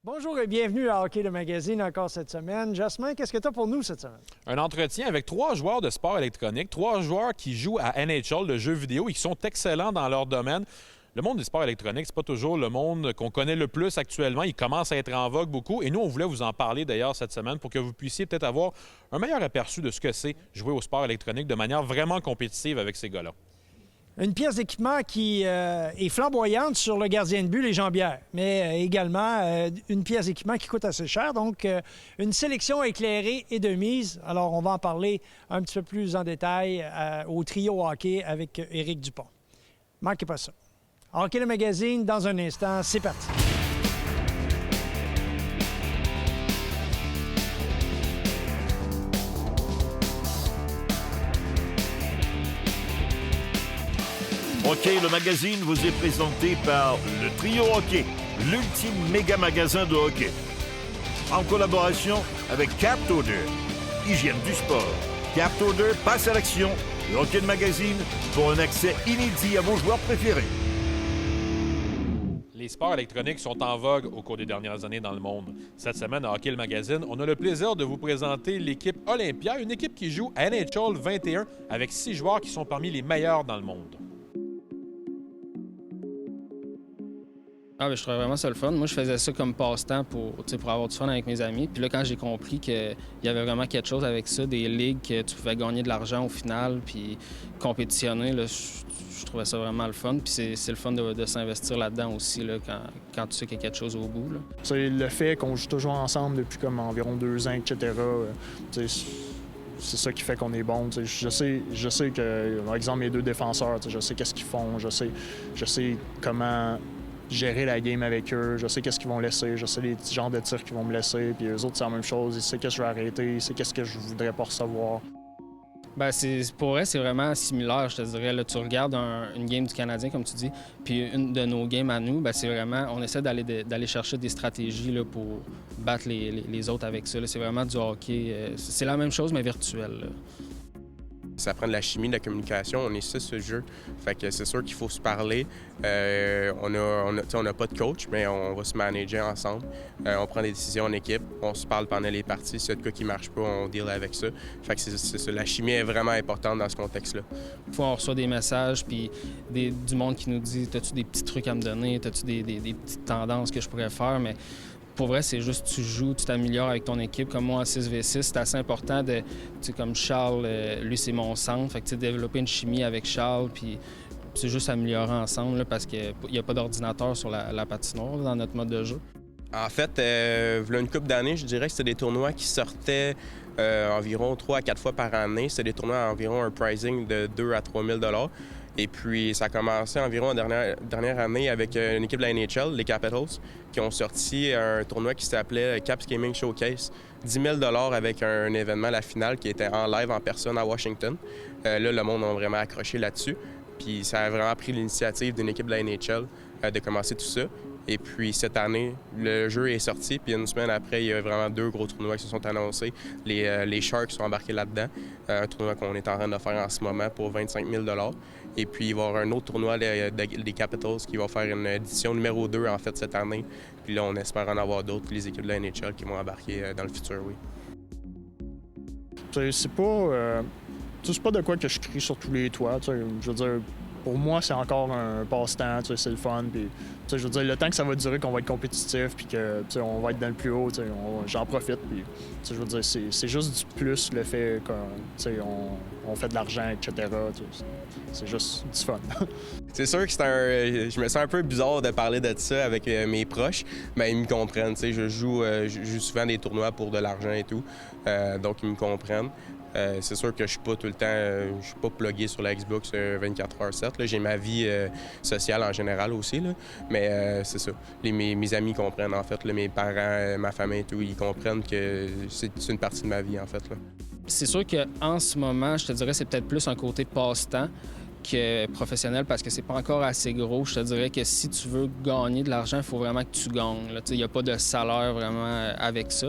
Bonjour et bienvenue à Hockey le Magazine encore cette semaine. Jasmin, qu'est-ce que tu as pour nous cette semaine? Un entretien avec 3 joueurs de sport électronique, 3 joueurs qui jouent à NHL, le jeu vidéo, et qui sont excellents dans leur domaine. Le monde des sports électroniques, c'est pas toujours le monde qu'on connaît le plus actuellement. Il commence à être en vogue beaucoup. Et nous, on voulait vous en parler d'ailleurs cette semaine pour que vous puissiez peut-être avoir un meilleur aperçu de ce que c'est jouer au sport électronique de manière vraiment compétitive avec ces gars-là. Une pièce d'équipement qui est flamboyante sur le gardien de but, les jambières, mais également une pièce d'équipement qui coûte assez cher. Donc, une sélection éclairée et de mise. Alors, on va en parler un petit peu plus en détail au trio hockey avec Éric Dupont. Manquez pas ça. Hockey le Magazine, dans un instant, c'est parti. Hockey, le magazine vous est présenté par le Trio Hockey, l'ultime méga magasin de hockey. En collaboration avec Captorder, hygiène du sport. Captorder passe à l'action, le Hockey le magazine pour un accès inédit à vos joueurs préférés. Les sports électroniques sont en vogue au cours des dernières années dans le monde. Cette semaine, à Hockey le Magazine, on a le plaisir de vous présenter l'équipe Olympia, une équipe qui joue à NHL 21 avec 6 joueurs qui sont parmi les meilleurs dans le monde. Je trouvais vraiment ça le fun. Moi, je faisais ça comme passe-temps pour avoir du fun avec mes amis. Puis là, quand j'ai compris qu'il y avait vraiment quelque chose avec ça, des ligues que tu pouvais gagner de l'argent au final, puis compétitionner, là, je trouvais ça vraiment le fun. Puis c'est le fun de s'investir là-dedans aussi, là, quand tu sais qu'il y a quelque chose au bout. C'est le fait qu'on joue toujours ensemble depuis comme environ 2 ans, etc. C'est ça qui fait qu'on est bon. Je sais que, par exemple, mes 2 défenseurs, je sais qu'est-ce qu'ils font, je sais comment gérer la game avec eux, je sais qu'est-ce qu'ils vont laisser, je sais les petits genres de tirs qu'ils vont me laisser, puis eux autres, c'est la même chose, ils savent qu'est-ce que je vais arrêter, ils savent qu'est-ce que je voudrais pas recevoir. Pour vrai, c'est vraiment similaire, je te dirais. Là, tu regardes une game du Canadien, comme tu dis, puis une de nos games à nous, c'est vraiment, on essaie d'aller chercher des stratégies là, pour battre les autres avec ça. Là. C'est vraiment du hockey. C'est la même chose, mais virtuel. Là. Ça prend de la chimie, de la communication. On est 6 ce jeu. Fait que c'est sûr qu'il faut se parler. On n'a pas de coach, mais on va se manager ensemble. On prend des décisions en équipe. On se parle pendant les parties. S'il y a de quoi qui ne marche pas, on deal avec ça. Fait que c'est ça. La chimie est vraiment importante dans ce contexte-là. Fois, on reçoit des messages, puis du monde qui nous dit « T'as-tu des petits trucs à me donner? T'as-tu des petites tendances que je pourrais faire? » Mais pour vrai, c'est juste tu joues, tu t'améliores avec ton équipe. Comme moi, en 6v6, c'est assez important de... Tu sais, comme Charles, lui, c'est mon centre. Fait que tu sais, développer une chimie avec Charles, puis c'est juste s'améliorer ensemble, là, parce qu'il n'y a pas d'ordinateur sur la patinoire, là, dans notre mode de jeu. En fait, il y a une couple d'années, je dirais que c'était des tournois qui sortaient environ 3 à 4 fois par année. C'était des tournois à environ un pricing de 2 à 3 000 $. Et puis, ça a commencé environ en dernière année avec une équipe de la NHL, les Capitals, qui ont sorti un tournoi qui s'appelait Caps Gaming Showcase. 10 000 $ avec un événement, la finale, qui était en live, en personne à Washington. Là, le monde a vraiment accroché là-dessus. Puis, ça a vraiment pris l'initiative d'une équipe de la NHL de commencer tout ça. Et puis, cette année, le jeu est sorti. Puis, une semaine après, il y a vraiment 2 gros tournois qui se sont annoncés. Les Sharks sont embarqués là-dedans. Un tournoi qu'on est en train de faire en ce moment pour 25 000 $. Et puis, il va y avoir un autre tournoi des Capitals qui va faire une édition numéro 2, en fait, cette année. Puis là, on espère en avoir d'autres, les équipes de la NHL qui vont embarquer dans le futur, oui. C'est pas de quoi que je crie sur tous les toits. Je veux dire, pour moi, c'est encore un passe-temps, c'est le fun. Puis, je veux dire, le temps que ça va durer, qu'on va être compétitif, puis qu'on va être dans le plus haut, j'en profite. Puis, je veux dire, c'est juste du plus le fait qu'on fait de l'argent, etc. C'est juste du fun. C'est sûr que je me sens un peu bizarre de parler de ça avec mes proches, mais ils me comprennent. Je joue souvent des tournois pour de l'argent et tout, donc ils me comprennent. C'est sûr que je suis pas tout le temps, je suis pas plugué sur la Xbox 24h/7. J'ai ma vie sociale en général aussi, là. Mais c'est ça. Mes amis comprennent, en fait. Là, mes parents, ma famille et tout, ils comprennent que c'est une partie de ma vie, en fait. Là. C'est sûr qu'en ce moment, je te dirais, c'est peut-être plus un côté passe-temps que professionnel parce que c'est pas encore assez gros. Je te dirais que si tu veux gagner de l'argent, il faut vraiment que tu gagnes. Il n'y a pas de salaire vraiment avec ça.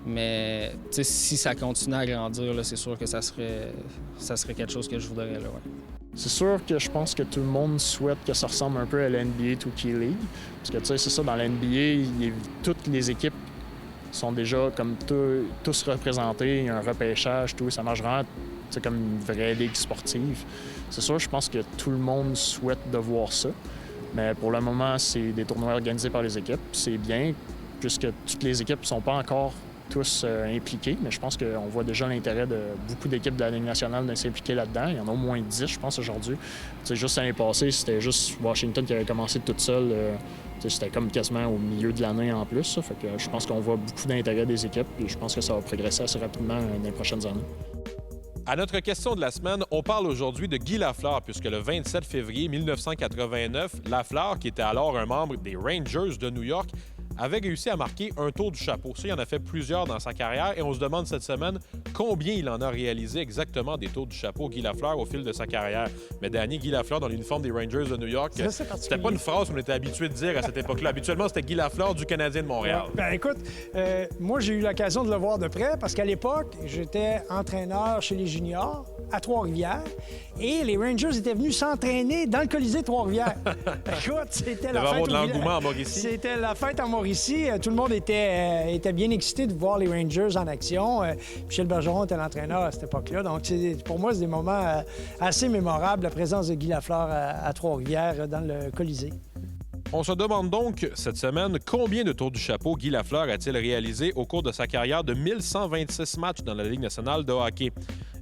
Mais si ça continue à grandir, là, c'est sûr que ça serait quelque chose que je voudrais. Là, ouais. C'est sûr que je pense que tout le monde souhaite que ça ressemble un peu à la NBA 2K League. Parce que, tu sais, c'est ça, dans la NBA, toutes les équipes sont déjà comme tous représentés, il y a un repêchage, tout. Ça marche vraiment comme une vraie ligue sportive. C'est sûr, je pense que tout le monde souhaite de voir ça. Mais pour le moment, c'est des tournois organisés par les équipes. C'est bien, puisque toutes les équipes ne sont pas encore tous impliqués, mais je pense qu'on voit déjà l'intérêt de beaucoup d'équipes de la Ligue nationale de s'impliquer là-dedans. Il y en a au moins 10, je pense, aujourd'hui. Tu sais, juste l'année passée, c'était juste Washington qui avait commencé toute seule. C'était comme quasiment au milieu de l'année en plus. Ça. Fait que je pense qu'on voit beaucoup d'intérêt des équipes et je pense que ça va progresser assez rapidement dans les prochaines années. À notre question de la semaine, on parle aujourd'hui de Guy Lafleur, puisque le 27 février 1989, Lafleur, qui était alors un membre des Rangers de New York, avait réussi à marquer un tour du chapeau. Ça, il en a fait plusieurs dans sa carrière et on se demande cette semaine combien il en a réalisé exactement des tours du chapeau, Guy Lafleur, au fil de sa carrière. Mais Danny, Guy Lafleur dans l'uniforme des Rangers de New York, c'était pas une phrase qu'on était habitué de dire à cette époque-là. Habituellement, c'était Guy Lafleur du Canadien de Montréal. Ouais. Ben écoute, moi, j'ai eu l'occasion de le voir de près parce qu'à l'époque, j'étais entraîneur chez les juniors à Trois-Rivières et les Rangers étaient venus s'entraîner dans le Colisée de Trois-Rivières. Écoute, c'était la fête. De l'engouement à Mauricie. C'était la fête à Mauricie. Tout le monde était bien excité de voir les Rangers en action. Michel Bergeron était l'entraîneur à cette époque-là. Donc, pour moi, c'est des moments assez mémorables, la présence de Guy Lafleur à Trois-Rivières dans le Colisée. On se demande donc cette semaine combien de tours du chapeau Guy Lafleur a-t-il réalisé au cours de sa carrière de 1126 matchs dans la Ligue nationale de hockey.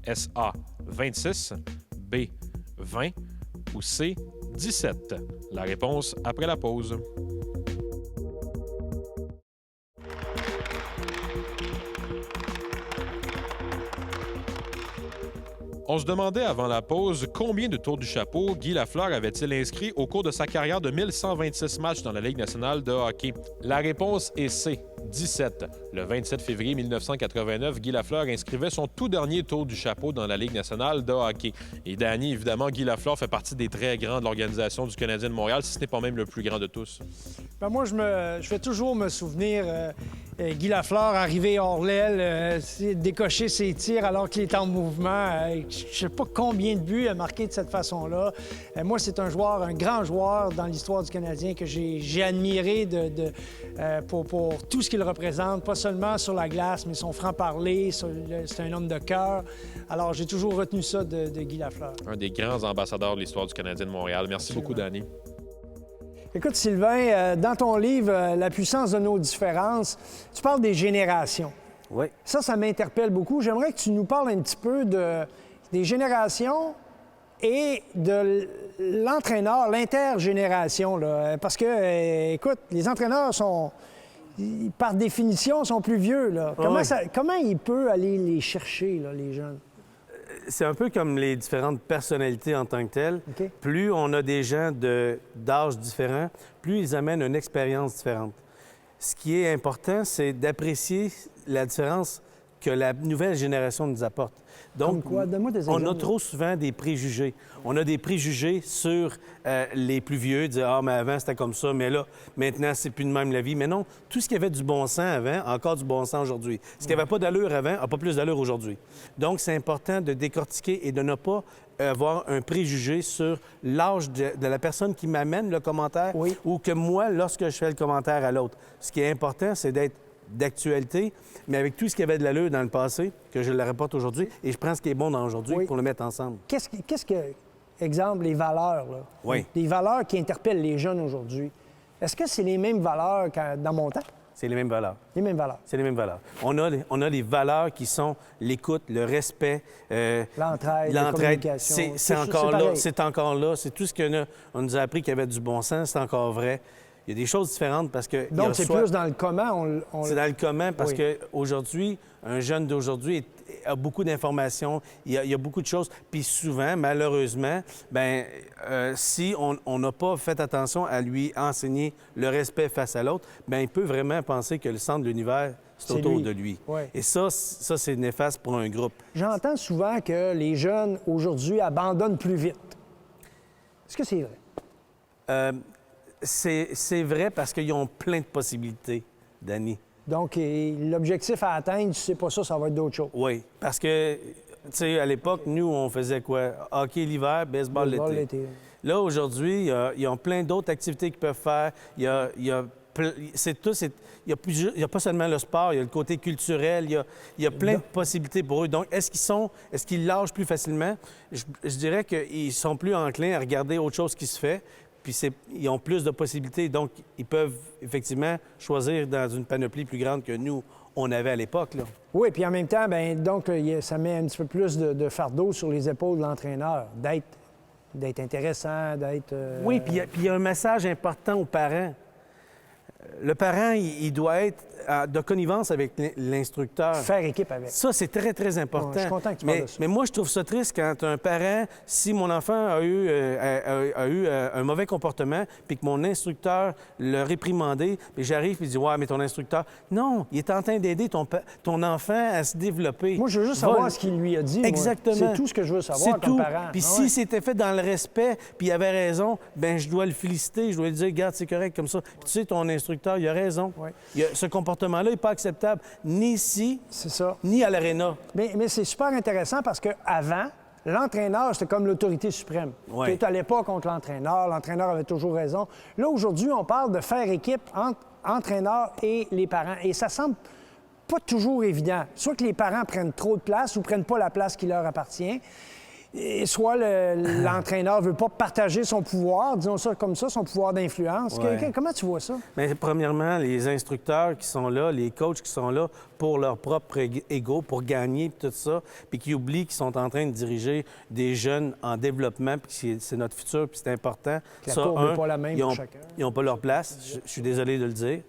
Est-ce A, 26, B, 20 ou C, 17? La réponse après la pause. On se demandait avant la pause combien de tours du chapeau Guy Lafleur avait-il inscrit au cours de sa carrière de 1126 matchs dans la Ligue nationale de hockey. La réponse est C, 17. Le 27 février 1989, Guy Lafleur inscrivait son tout dernier tour du chapeau dans la Ligue nationale de hockey. Et Danny, évidemment, Guy Lafleur fait partie des très grands de l'organisation du Canadien de Montréal, si ce n'est pas même le plus grand de tous. Ben moi, je vais toujours me souvenir Guy Lafleur arriver hors l'aile, décocher ses tirs alors qu'il est en mouvement. Je ne sais pas combien de buts il a marqué de cette façon-là. Moi, c'est un grand joueur dans l'histoire du Canadien que j'ai admiré pour tout ce qu'il représente, pas seulement sur la glace, mais son franc-parler. C'est un homme de cœur. Alors, j'ai toujours retenu ça de Guy Lafleur. Un des grands ambassadeurs de l'histoire du Canadien de Montréal. Merci beaucoup, Danny. Écoute, Sylvain, dans ton livre « La puissance de nos différences », tu parles des générations. Oui. Ça m'interpelle beaucoup. J'aimerais que tu nous parles un petit peu des générations et de l'entraîneur, l'intergénération. Là. Parce que, écoute, les entraîneurs par définition, sont plus vieux. Là. Comment il peut aller les chercher, là, les jeunes? C'est un peu comme les différentes personnalités en tant que telles. Okay. Plus on a des gens d'âge différents, plus ils amènent une expérience différente. Ce qui est important, c'est d'apprécier la différence que la nouvelle génération nous apporte. Donc, comme quoi? Donne-moi des exemples. On a trop souvent des préjugés. On a des préjugés sur les plus vieux, dire « Ah, mais avant, c'était comme ça, mais là, maintenant, c'est plus de même la vie. » Mais non, tout ce qui avait du bon sens avant a encore du bon sens aujourd'hui. Ce qui n'avait pas d'allure avant n'a pas plus d'allure aujourd'hui. Donc, c'est important de décortiquer et de ne pas avoir un préjugé sur l'âge de la personne qui m'amène le commentaire ou que moi, lorsque je fais le commentaire à l'autre. Ce qui est important, c'est d'être d'actualité, mais avec tout ce qui avait de l'allure dans le passé, que je le rapporte aujourd'hui, et je prends ce qui est bon dans aujourd'hui pour le mettre ensemble. Qu'est-ce que, exemple, les valeurs, là? Oui. Les valeurs qui interpellent les jeunes aujourd'hui. Est-ce que c'est les mêmes valeurs que dans mon temps? C'est les mêmes valeurs. Les mêmes valeurs. C'est les mêmes valeurs. On a les valeurs qui sont l'écoute, le respect, l'entraide, la communication. C'est encore là. C'est encore là. C'est tout ce qu'on nous a appris qu'il y avait du bon sens. C'est encore vrai. Il y a des choses différentes parce que... Donc, c'est plus dans le comment. C'est dans le comment parce qu'aujourd'hui, un jeune d'aujourd'hui a beaucoup d'informations, il y a beaucoup de choses. Puis souvent, malheureusement, si on n'a pas fait attention à lui enseigner le respect face à l'autre, il peut vraiment penser que le centre de l'univers, c'est autour de lui. Oui. Et ça, c'est néfaste pour un groupe. J'entends souvent que les jeunes, aujourd'hui, abandonnent plus vite. Est-ce que c'est vrai? C'est vrai parce qu'ils ont plein de possibilités, Danny. Donc, l'objectif à atteindre, si c'est pas ça, ça va être d'autres choses. Oui, parce que Tu sais, à l'époque, nous, on faisait quoi? Hockey l'hiver, baseball Baseball l'été. l'été. Là, aujourd'hui, ils ont plein d'autres activités qu'ils peuvent faire. Il y a il y a pas seulement le sport, il y a le côté culturel, il y a plein de possibilités pour eux. Donc, est-ce qu'ils lâchent plus facilement? Je dirais qu'ils sont plus enclins à regarder autre chose qui se fait, puis ils ont plus de possibilités. Donc, ils peuvent effectivement choisir dans une panoplie plus grande que nous, on avait à l'époque, là. Oui, puis en même temps, ben donc, ça met un petit peu plus de fardeau sur les épaules de l'entraîneur, d'être intéressant, d'être... Oui, puis il y a un message important aux parents. Le parent, il doit être de connivence avec l'instructeur. Faire équipe avec. Ça, c'est très, très important. Ouais, je suis content que tu parles de ça. Mais moi, je trouve ça triste quand un parent, si mon enfant a eu un mauvais comportement, puis que mon instructeur l'a réprimandé, puis j'arrive et je dis « Ouais, mais ton instructeur... » Non, il est en train d'aider ton enfant à se développer. Moi, je veux juste savoir ce qu'il lui a dit. Exactement. C'est tout ce que je veux savoir C'est comme tout. parent. Puis Ah si ouais. c'était fait dans le respect, puis il avait raison, ben je dois le féliciter, je dois lui dire « Regarde, c'est correct comme ça. » Puis tu sais, ton instructeur, il a raison. Ouais. Ce comportement-là n'est pas acceptable, ni ici, C'est ça. ni à l'aréna. Mais c'est super intéressant parce qu'avant, l'entraîneur, c'était comme l'autorité suprême. Ouais. Tu n'étalais pas contre l'entraîneur avait toujours raison. Là, aujourd'hui, on parle de faire équipe entre entraîneur et les parents. Et ça semble pas toujours évident. Soit que les parents prennent trop de place ou prennent pas la place qui leur appartient. Et soit l'entraîneur ne veut pas partager son pouvoir, disons ça comme ça, son pouvoir d'influence. Ouais. Comment tu vois ça? Mais premièrement, les instructeurs qui sont là, les coachs qui sont là pour leur propre ego, pour gagner, puis tout ça, puis qui oublient qu'ils sont en train de diriger des jeunes en développement, puis que c'est notre futur, puis c'est important. Que la courbe n'est pas la même ils pour ont, chacun. ils n'ont pas leur place. Je suis désolé de le dire.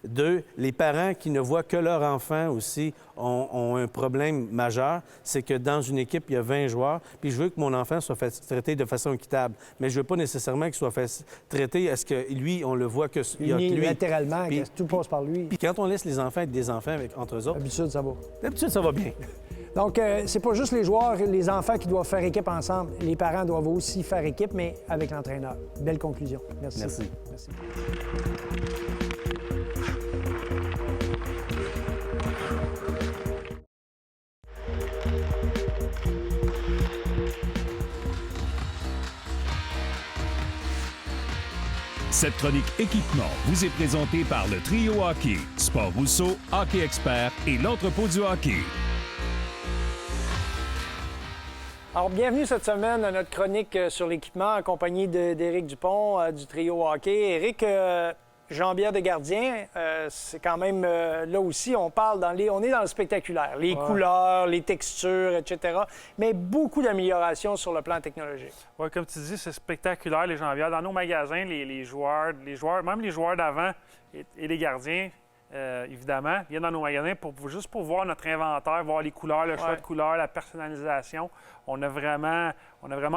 Deux, les parents qui ne voient que leur enfant aussi ont un problème majeur. C'est que dans une équipe, il y a 20 joueurs, puis je veux que mon enfant soit traité de façon équitable. Mais je veux pas nécessairement qu'il soit traité à ce que lui, on le voit que il y a que lui. Unilatéralement, Puis- que tout passe par lui. Puis quand on laisse les enfants être des enfants entre eux autres, D'habitude, ça va. d'habitude, ça va bien. Donc, c'est pas juste les joueurs, les enfants qui doivent faire équipe ensemble. Les parents doivent aussi faire équipe, mais avec l'entraîneur. Belle conclusion. Merci. Merci. Merci. Cette chronique équipement vous est présentée par le Trio Hockey, Sport Rousseau, Hockey Expert et l'entrepôt du hockey. Alors, bienvenue cette semaine à notre chronique sur l'équipement en compagnie d'Éric Dupont du Trio Hockey. Éric, Jean-Pierre de Gardien, c'est quand même là aussi, on est dans le spectaculaire, les couleurs, les textures, etc. Mais beaucoup d'améliorations sur le plan technologique. Oui, comme tu dis, c'est spectaculaire, les jambières. Dans nos magasins, les joueurs, même les joueurs d'avant et les gardiens, évidemment, viennent dans nos magasins juste pour voir notre inventaire, voir les couleurs, le choix de couleurs, la personnalisation. On a vraiment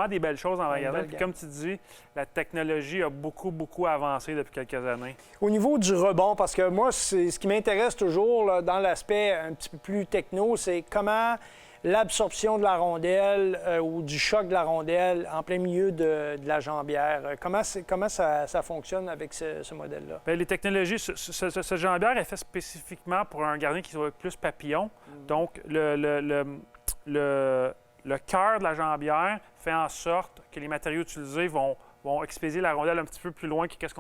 des belles choses en magasin. Puis comme tu dis, la technologie a beaucoup, beaucoup avancé depuis quelques années. Au niveau du rebond, parce que moi, c'est ce qui m'intéresse toujours là, dans l'aspect un petit peu plus techno, c'est comment l'absorption de la rondelle ou du choc de la rondelle en plein milieu de la jambière. Comment ça fonctionne avec ce modèle-là? Bien, les technologies, ce jambière est fait spécifiquement pour un gardien qui soit plus papillon. Donc, le cœur de la jambière fait en sorte que les matériaux utilisés vont expédier la rondelle un petit peu plus loin que qu'est-ce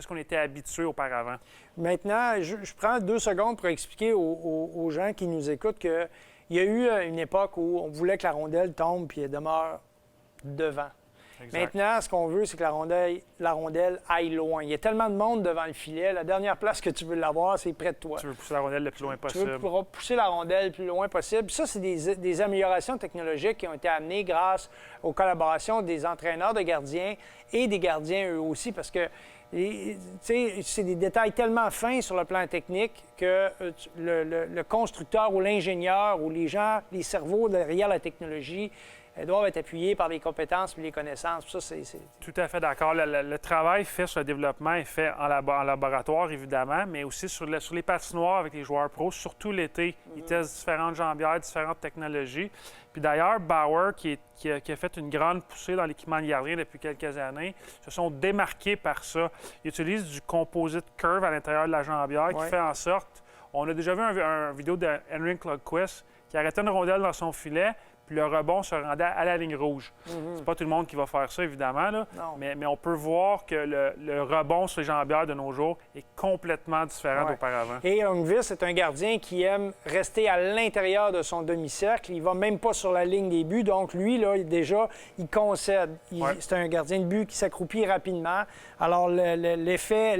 qu'on était habitué auparavant. Maintenant, je prends 2 secondes pour expliquer aux gens qui nous écoutent qu'il y a eu une époque où on voulait que la rondelle tombe puis elle demeure devant. Exact. Maintenant, ce qu'on veut, c'est que la rondelle aille loin. Il y a tellement de monde devant le filet. La dernière place que tu veux l'avoir, c'est près de toi. Tu veux pousser la rondelle le plus loin Tu possible. veux pousser la rondelle le plus loin possible. Puis ça, c'est des améliorations technologiques qui ont été amenées grâce aux collaborations des entraîneurs de gardiens et des gardiens eux aussi, parce que c'est des détails tellement fins sur le plan technique que le constructeur ou l'ingénieur ou les gens, les cerveaux derrière la technologie doivent être appuyés par les compétences et les connaissances. Ça, c'est... Tout à fait d'accord. Le travail fait sur le développement est fait en laboratoire, évidemment, mais aussi sur les patinoires avec les joueurs pros, surtout l'été. Ils testent différentes jambières, différentes technologies. Puis d'ailleurs, Bauer, qui a fait une grande poussée dans l'équipement de gardien depuis quelques années, se sont démarqués par ça. Ils utilisent du composite curve à l'intérieur de la jambière qui fait en sorte... On a déjà vu une vidéo de Henrik Lundqvist qui arrêtait une rondelle dans son filet, puis le rebond se rendait à la ligne rouge. C'est pas tout le monde qui va faire ça, évidemment, là, mais on peut voir que le rebond sur les jambières de nos jours est complètement différent d'auparavant. Et Lundqvist est un gardien qui aime rester à l'intérieur de son demi-cercle. Il va même pas sur la ligne des buts. Donc, lui, là, déjà, il concède. C'est un gardien de but qui s'accroupit rapidement. Alors, l'effet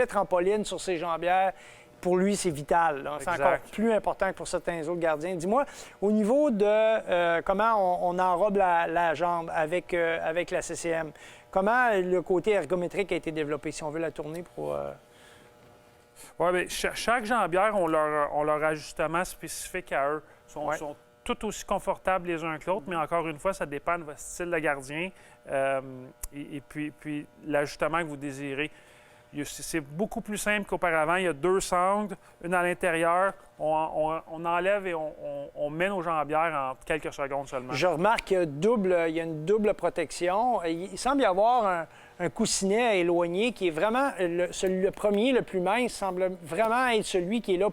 trampoline sur ses jambières, pour lui, c'est vital. C'est encore plus important que pour certains autres gardiens. Dis-moi, au niveau de comment on enrobe la jambe avec la CCM, comment le côté ergométrique a été développé, si on veut la tourner pour... Oui, bien, chaque jambière ont leur ajustement spécifique à eux. Ils sont tout aussi confortables les uns que l'autre, mais encore une fois, ça dépend de votre style de gardien et puis l'ajustement que vous désirez. C'est beaucoup plus simple qu'auparavant. Il y a 2 sangles, une à l'intérieur. On enlève et on met nos jambières en quelques secondes seulement. Je remarque qu'il y a une double protection. Il semble y avoir un coussinet éloigné qui est vraiment... Le premier, le plus mince, semble vraiment être celui qui est là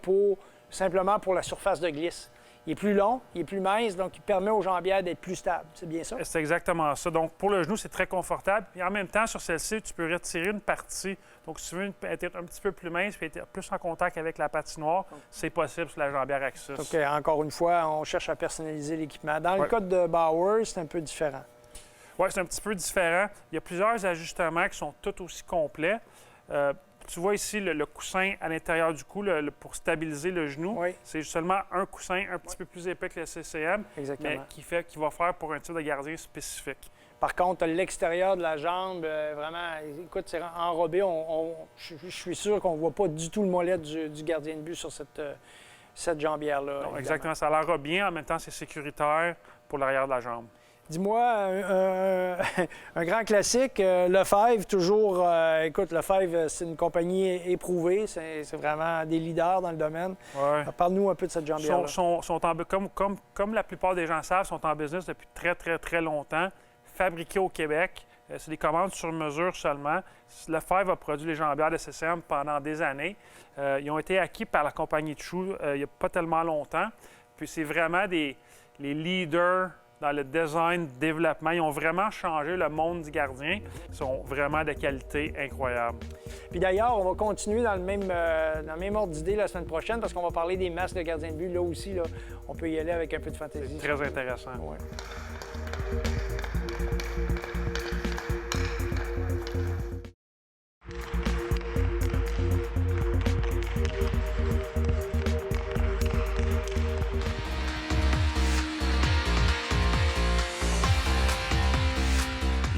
simplement pour la surface de glisse. Il est plus long, il est plus mince, donc il permet aux jambières d'être plus stables. C'est bien ça? C'est exactement ça. Donc, pour le genou, c'est très confortable. Et en même temps, sur celle-ci, tu peux retirer une partie. Donc, si tu veux être un petit peu plus mince et être plus en contact avec la patinoire, c'est possible sur la jambière Axis. OK. Encore une fois, on cherche à personnaliser l'équipement. Dans le cas de Bauer, c'est un peu différent. Oui, c'est un petit peu différent. Il y a plusieurs ajustements qui sont tout aussi complets. Tu vois ici le coussin à l'intérieur du cou pour stabiliser le genou. C'est seulement un coussin un petit peu plus épais que le CCM, mais qui va faire pour un type de gardien spécifique. Par contre, l'extérieur de la jambe, vraiment, écoute, c'est enrobé. Je suis sûr qu'on ne voit pas du tout le mollet du gardien de but sur cette jambière-là. Exactement, ça l'enrobe bien. En même temps, c'est sécuritaire pour l'arrière de la jambe. Dis-moi, un grand classique, Lefebvre, toujours. Écoute, Lefebvre, c'est une compagnie éprouvée. C'est vraiment des leaders dans le domaine. Parle-nous un peu de cette jambière-là. Comme la plupart des gens savent, sont en business depuis très, très, très longtemps. Fabriqués au Québec. C'est des commandes sur mesure seulement. Lefebvre a produit les jambières de CCM pendant des années. Ils ont été acquis par la compagnie True il n'y a pas tellement longtemps. Puis c'est vraiment les leaders dans le design, développement. Ils ont vraiment changé le monde du gardien. Ils sont vraiment de qualité incroyable. Puis d'ailleurs, on va continuer dans le même ordre d'idée la semaine prochaine parce qu'on va parler des masques de gardien de but. Là aussi, là, on peut y aller avec un peu de fantaisie. C'est très intéressant. Ouais.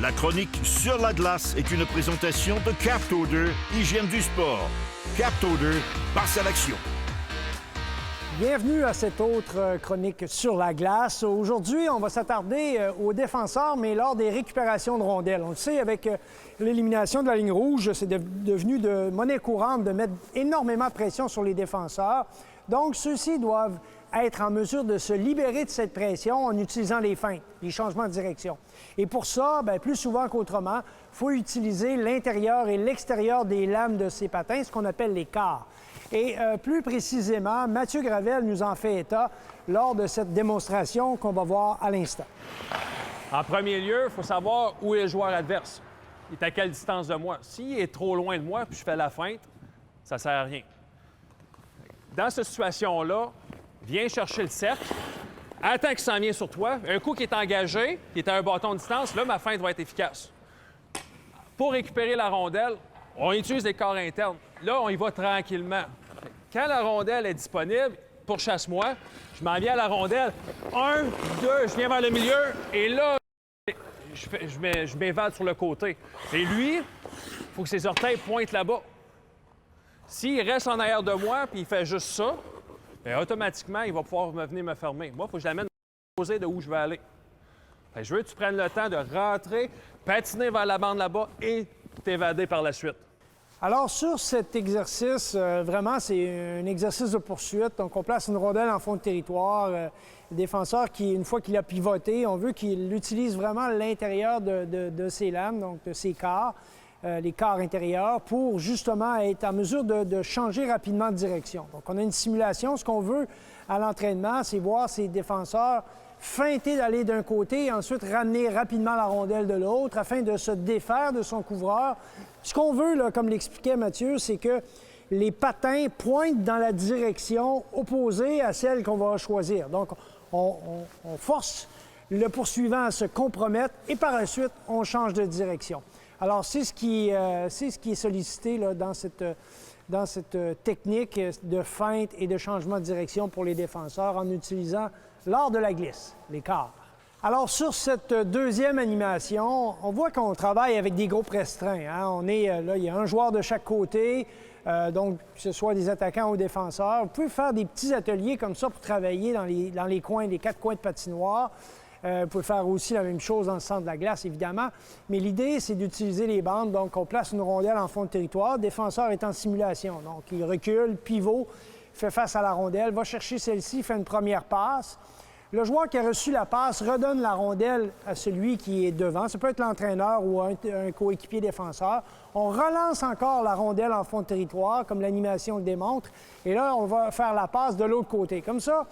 La chronique Sur la glace est une présentation de Captodor, hygiène du sport. Captodor, passe à l'action. Bienvenue à cette autre chronique sur la glace. Aujourd'hui, on va s'attarder aux défenseurs, mais lors des récupérations de rondelles. On le sait, avec l'élimination de la ligne rouge, c'est devenu de monnaie courante de mettre énormément de pression sur les défenseurs. Donc, ceux-ci doivent être en mesure de se libérer de cette pression en utilisant les feintes, les changements de direction. Et pour ça, bien, plus souvent qu'autrement, il faut utiliser l'intérieur et l'extérieur des lames de ces patins, ce qu'on appelle les quarts. Et plus précisément, Mathieu Gravel nous en fait état lors de cette démonstration qu'on va voir à l'instant. En premier lieu, il faut savoir où est le joueur adverse. Il est à quelle distance de moi. S'il est trop loin de moi puis je fais la feinte, ça ne sert à rien. Dans cette situation-là, viens chercher le cercle, attends qu'il s'en vient sur toi. Un coup qui est engagé, qui est à un bâton de distance, là, ma feinte va être efficace. Pour récupérer la rondelle, on utilise les corps internes. Là, on y va tranquillement. Quand la rondelle est disponible, pourchasse-moi, je m'en viens à la rondelle. 1, 2, je viens vers le milieu, et là, je m'évade sur le côté. Et lui, il faut que ses orteils pointent là-bas. S'il reste en arrière de moi, puis il fait juste ça, bien, automatiquement, il va pouvoir venir me fermer. Moi, il faut que je l'amène poser de où je vais aller. Bien, je veux que tu prennes le temps de rentrer, patiner vers la bande là-bas et t'évader par la suite. Alors, sur cet exercice, vraiment, c'est un exercice de poursuite. Donc, on place une rondelle en fond de territoire. Le défenseur, une fois qu'il a pivoté, on veut qu'il utilise vraiment l'intérieur de ses lames, donc de ses quarts. les quarts intérieurs, pour justement être en mesure de changer rapidement de direction. Donc, on a une simulation. Ce qu'on veut à l'entraînement, c'est voir ces défenseurs feinter d'aller d'un côté et ensuite ramener rapidement la rondelle de l'autre afin de se défaire de son couvreur. Ce qu'on veut, là, comme l'expliquait Mathieu, c'est que les patins pointent dans la direction opposée à celle qu'on va choisir. Donc, on force le poursuivant à se compromettre et par la suite, on change de direction. Alors, c'est ce qui est sollicité là, dans cette technique de feinte et de changement de direction pour les défenseurs en utilisant l'art de la glisse, les quarts. Alors, sur cette deuxième animation, on voit qu'on travaille avec des groupes restreints. Hein? On est, là, il y a un joueur de chaque côté, donc que ce soit des attaquants ou défenseurs. Vous pouvez faire des petits ateliers comme ça pour travailler dans les coins, les 4 coins de patinoire. Vous pouvez faire aussi la même chose dans le centre de la glace, évidemment. Mais l'idée, c'est d'utiliser les bandes. Donc, on place une rondelle en fond de territoire. Le défenseur est en simulation. Donc, il recule, pivot, fait face à la rondelle, va chercher celle-ci, fait une première passe. Le joueur qui a reçu la passe redonne la rondelle à celui qui est devant. Ça peut être l'entraîneur ou un coéquipier défenseur. On relance encore la rondelle en fond de territoire, comme l'animation le démontre. Et là, on va faire la passe de l'autre côté. Comme ça,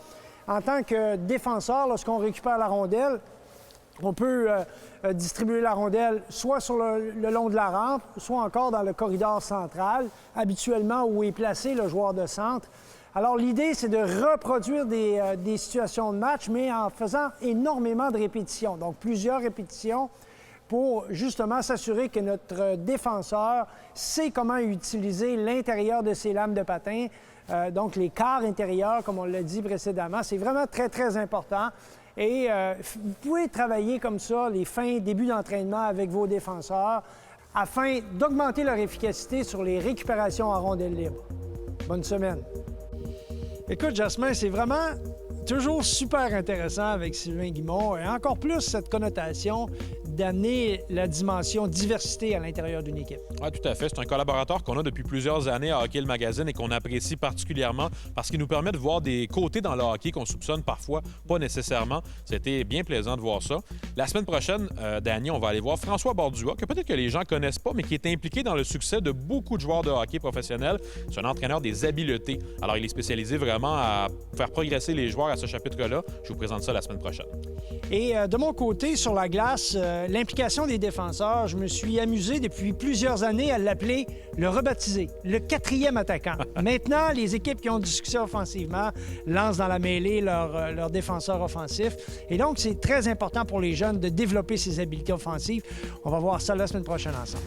en tant que défenseur, lorsqu'on récupère la rondelle, on peut distribuer la rondelle soit sur le long de la rampe, soit encore dans le corridor central, habituellement où est placé le joueur de centre. Alors, l'idée, c'est de reproduire des situations de match, mais en faisant énormément de répétitions. Donc, plusieurs répétitions pour justement s'assurer que notre défenseur sait comment utiliser l'intérieur de ses lames de patin, donc les quarts intérieurs, comme on l'a dit précédemment. C'est vraiment très, très important. Et vous pouvez travailler comme ça les fins, débuts d'entraînement avec vos défenseurs afin d'augmenter leur efficacité sur les récupérations en rondelle libre. Bonne semaine. Écoute, Jasmin, c'est vraiment toujours super intéressant avec Sylvain Guimond et encore plus cette connotation d'amener la dimension diversité à l'intérieur d'une équipe. Oui, tout à fait. C'est un collaborateur qu'on a depuis plusieurs années à Hockey le Magazine et qu'on apprécie particulièrement parce qu'il nous permet de voir des côtés dans le hockey qu'on soupçonne parfois pas nécessairement. C'était bien plaisant de voir ça. La semaine prochaine, Danny, on va aller voir François Bordua, que peut-être que les gens connaissent pas, mais qui est impliqué dans le succès de beaucoup de joueurs de hockey professionnels. C'est un entraîneur des habiletés. Alors, il est spécialisé vraiment à faire progresser les joueurs à ce chapitre-là. Je vous présente ça la semaine prochaine. Et de mon côté, sur la glace, l'implication des défenseurs, je me suis amusé depuis plusieurs années à l'appeler le rebaptisé, le 4e attaquant. Maintenant, les équipes qui ont du succès offensivement lancent dans la mêlée leur défenseur offensif. Et donc, c'est très important pour les jeunes de développer ces habiletés offensives. On va voir ça la semaine prochaine ensemble.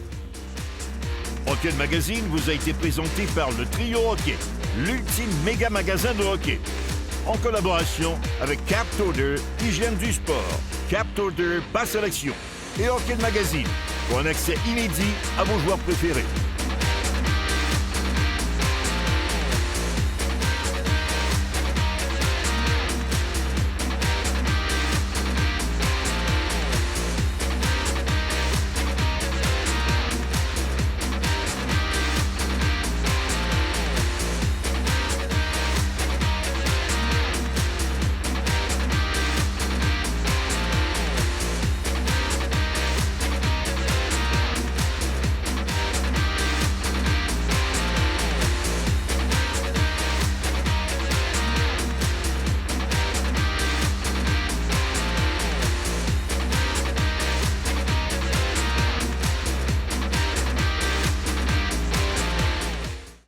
Hockey Magazine vous a été présenté par le Trio Hockey, l'ultime méga magasin de hockey. En collaboration avec CapTorder, Hygiène du sport, CapTorder, Passe à l'action et Hockey Magazine pour un accès inédit à vos joueurs préférés.